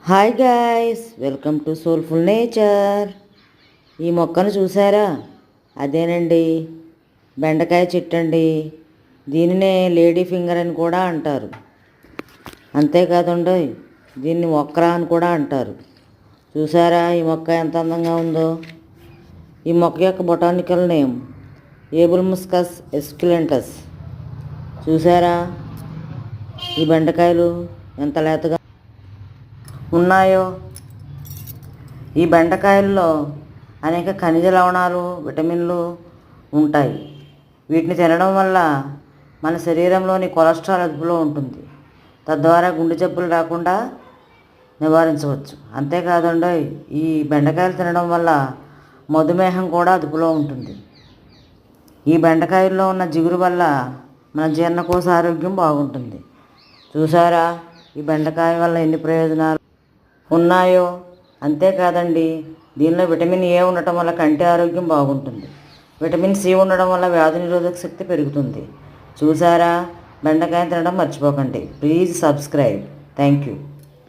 Hi guys, welcome to soulful nature. ఈ మొక్కను చూసారా? అదేనండి, బెండకాయ చెట్టు అండి. దీనినే లేడీ ఫింగర్ అని కూడా అంటారు. అంతేకాదండి, దీన్ని మొక్కరా అని కూడా అంటారు. చూసారా ఈ మొక్క ఎంత అందంగా ఉందో? ఈ మొక్క యొక్క బొటానికల్ నేమ్ ఏబుల్మస్కస్ ఎస్క్యులెంటస్. చూసారా ఈ బెండకాయలు ఎంత లేతగా ఉన్నాయో? ఈ బెండకాయల్లో అనేక ఖనిజ లవణాలు, విటమిన్లు ఉంటాయి. వీటిని తినడం వల్ల మన శరీరంలోని కొలెస్ట్రాల్ అదుపులో ఉంటుంది. తద్వారా గుండె జబ్బులు రాకుండా నివారించవచ్చు. అంతేకాదండి, ఈ బెండకాయలు తినడం వల్ల మధుమేహం కూడా అదుపులో ఉంటుంది. ఈ బెండకాయల్లో ఉన్న జిగురు వల్ల మన జీర్ణకోశ ఆరోగ్యం బాగుంటుంది. చూసారా ఈ బెండకాయ వల్ల ఎన్ని ప్రయోజనాలు ఉన్నాయో? అంతేకాదండి, దీనిలో విటమిన్ ఏ ఉండటం వల్ల కంటి ఆరోగ్యం బాగుంటుంది. విటమిన్ సి ఉండడం వల్ల వ్యాధి నిరోధక శక్తి పెరుగుతుంది. చూసారా, బెండకాయ తినడం మర్చిపోకండి. Please subscribe. Thank you.